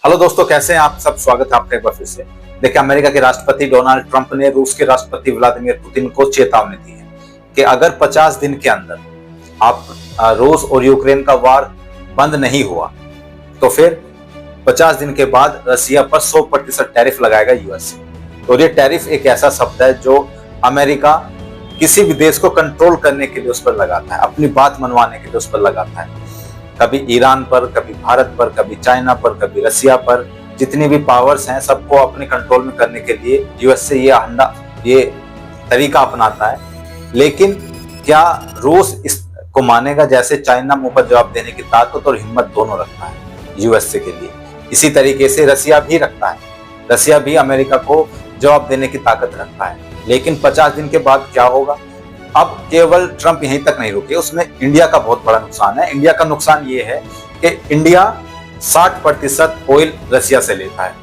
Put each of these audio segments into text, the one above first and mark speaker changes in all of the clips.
Speaker 1: Hello दोस्तों, कैसे हैं आप सब। स्वागत है आपका एक बार फिर से। देखिए, अमेरिका के राष्ट्रपति डोनाल्ड ट्रंप ने रूस के राष्ट्रपति व्लादिमीर पुतिन को चेतावनी दी है कि अगर 50 दिन के अंदर आप रूस और यूक्रेन का वार बंद नहीं हुआ तो फिर 50 दिन के बाद रसिया पर 100% टैरिफ लगाएगा यूएस। और ये टैरिफ एक ऐसा शब्द है जो अमेरिका किसी भी देश को कंट्रोल करने के लिए उस पर लगाता है, अपनी बात मनवाने के लिए उस पर लगाता है। कभी ईरान पर, कभी भारत पर, कभी चाइना पर, कभी रसिया पर, जितनी भी पावर्स हैं सबको अपने कंट्रोल में करने के लिए यूएस से ये तरीका अपनाता है। लेकिन क्या रूस इसको मानेगा? जैसे चाइना मुंह पर जवाब देने की ताकत और हिम्मत दोनों रखता है यूएस के लिए, इसी तरीके से रसिया भी रखता है। रसिया भी अमेरिका को जवाब देने की ताकत रखता है। लेकिन 50 दिन के बाद क्या होगा? अब केवल ट्रंप यहीं तक नहीं रुके, उसमें इंडिया का बहुत बड़ा नुकसान है। इंडिया का नुकसान ये है कि इंडिया 60% ऑयल रसिया से लेता है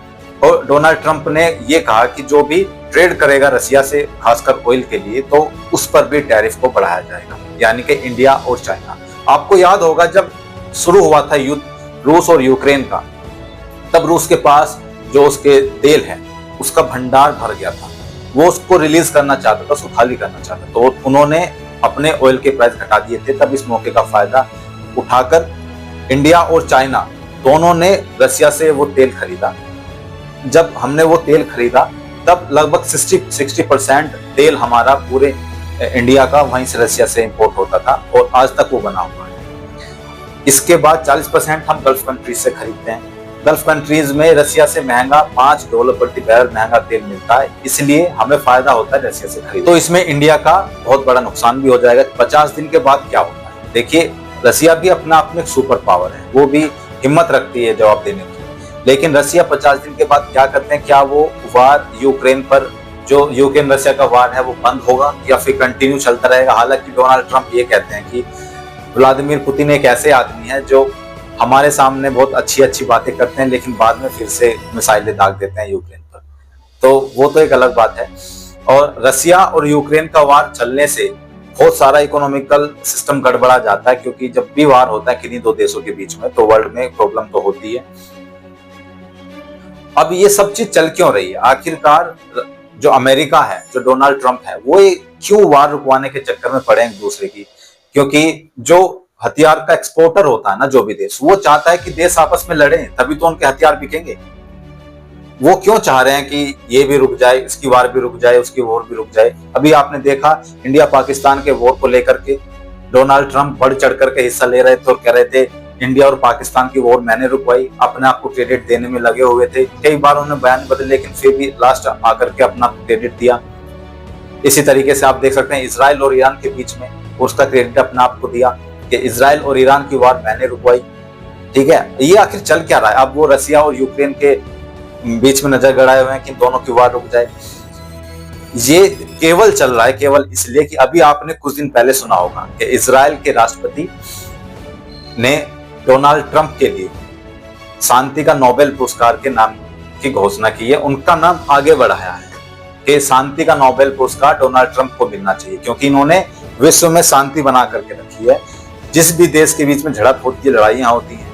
Speaker 1: और डोनाल्ड ट्रंप ने ये कहा कि जो भी ट्रेड करेगा रसिया से, खासकर ऑयल के लिए, तो उस पर भी टैरिफ को बढ़ाया जाएगा, यानी कि इंडिया और चाइना। आपको याद होगा जब शुरू हुआ था युद्ध रूस और यूक्रेन का, तब रूस के पास जो उसके तेल है उसका भंडार भर गया था। वो उसको रिलीज करना चाहता था, उसको खाली करना चाहता था, तो उन्होंने अपने ऑयल के प्राइस घटा दिए थे। तब इस मौके का फायदा उठाकर इंडिया और चाइना दोनों ने रसिया से वो तेल खरीदा। जब हमने वो तेल खरीदा तब लगभग 60% तेल हमारा पूरे इंडिया का वहीं से रसिया से इंपोर्ट होता था और आज तक वो बना हुआ है। इसके बाद 40% हम गल्फ कंट्रीज से खरीदते हैं। गल्फ कंट्रीज में रसिया से महंगा $5 प्रति बैरल महंगा तेल मिलता है, इसलिए हमें फायदा होता है रसिया से खरीद। तो इसमें इंडिया का बहुत बड़ा नुकसान भी हो जाएगा। 50 दिन के बाद क्या होता है? देखिए, रसिया भी अपना आप में एक सुपर पावर है, वो भी हिम्मत रखती है जवाब देने की। लेकिन रसिया 50 दिन के बाद क्या करते हैं? क्या वो वार यूक्रेन पर, जो यूक्रेन रसिया का वार है, वो बंद होगा या फिर कंटिन्यू चलता रहेगा? हालांकि डोनाल्ड ट्रंप ये कहते हैं कि व्लादिमीर पुतिन एक ऐसे आदमी है जो हमारे सामने बहुत अच्छी बातें करते हैं, लेकिन बाद में फिर से मिसाइलें दाग देते हैं यूक्रेन पर। तो वो तो एक अलग बात है। और रसिया और यूक्रेन का वार चलने से बहुत सारा इकोनॉमिकल सिस्टम गड़बड़ा जाता है, क्योंकि जब भी वार होता है किन्हीं दो देशों के बीच में तो वर्ल्ड में प्रॉब्लम तो होती है। अब ये सब चीज चल क्यों रही है? आखिरकार जो अमेरिका है, जो डोनाल्ड ट्रंप है, वो क्यों वार रुकवाने के चक्कर में पड़े एक दूसरे की? क्योंकि जो हथियार का एक्सपोर्टर होता है ना, जो भी देश, वो चाहता है कि देश आपस में लड़े, तभी तो उनके हथियार बिकेंगे। वो क्यों चाह रहे हैं कि ये भी रुक जाए, इसकी वार भी रुक जाए, उसकी वॉर भी रुक जाए? अभी आपने देखा इंडिया पाकिस्तान के वॉर को लेकर के डोनाल्ड ट्रंप बढ़ चढ़ करके हिस्सा ले रहे थे और कह रहे थे इंडिया और पाकिस्तान की वॉर मैंने रुकवाई, अपने आप को क्रेडिट देने में लगे हुए थे। कई बार उन्होंने बयान बदले, लेकिन फिर भी लास्ट आकर के अपना क्रेडिट दिया। इसी तरीके से आप देख सकते हैं इसराइल और ईरान के बीच में उसका क्रेडिट अपने आप को दिया कि इसराइल और ईरान की वार मैंने रुकवाई। ठीक है, ये आखिर चल क्या रहा है? अब वो रसिया और यूक्रेन के बीच में नजर गड़ाए हुए हैं कि दोनों की वार रुक जाए। ये केवल चल रहा है केवल इसलिए कि अभी आपने कुछ दिन पहले सुना होगा कि इजराइल के राष्ट्रपति ने डोनाल्ड ट्रंप के लिए शांति का नोबेल पुरस्कार के नाम की घोषणा की है। उनका नाम आगे बढ़ाया है कि शांति का नोबेल पुरस्कार डोनाल्ड ट्रंप को मिलना चाहिए, क्योंकि इन्होंने विश्व में शांति बना करके रखी है। जिस भी देश के बीच में झड़प होती है, लड़ाइयां होती हैं,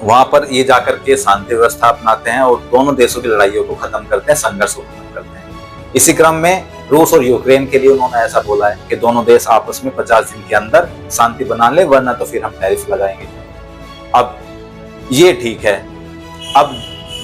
Speaker 1: वहां पर ये जाकर के शांति व्यवस्था अपनाते हैं और दोनों देशों की लड़ाइयों को खत्म करते हैं, संघर्ष को खत्म करते हैं। इसी क्रम में रूस और यूक्रेन के लिए उन्होंने ऐसा बोला है कि दोनों देश आपस में 50 दिन के अंदर शांति बना ले, वरना तो फिर हम टैरिफ लगाएंगे। अब ये ठीक है, अब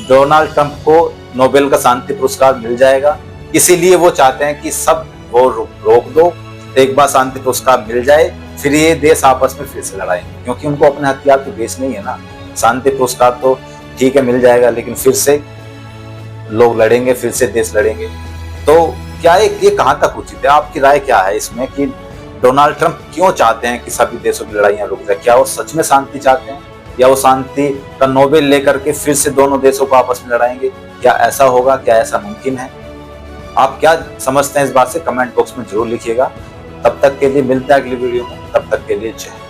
Speaker 1: डोनाल्ड ट्रंप को नोबेल का शांति पुरस्कार मिल जाएगा, इसीलिए वो चाहते हैं कि सब वो रोक दो, एक बार शांति पुरस्कार मिल जाए, फिर ये देश आपस में फिर से लड़ाएंगे, क्योंकि उनको अपने हथियार तो बेचने ही है ना। शांति पुरस्कार तो ठीक है मिल जाएगा, लेकिन फिर से लोग लड़ेंगे, फिर से देश लड़ेंगे। तो क्या ये कहाँ तक उचित है? आपकी राय क्या है इसमें कि डोनाल्ड ट्रंप क्यों चाहते हैं कि सभी देशों की लड़ाइयां रुक जाए? क्या वो सच में शांति चाहते हैं, या वो शांति का नोबेल लेकर के फिर से दोनों देशों को आपस में लड़ाएंगे? क्या ऐसा होगा? क्या ऐसा मुमकिन है? आप क्या समझते हैं इस बात से? कमेंट बॉक्स में जरूर लिखिएगा। तब तक के लिए मिलते हैं अगली वीडियो में, तब तक के लिए जय।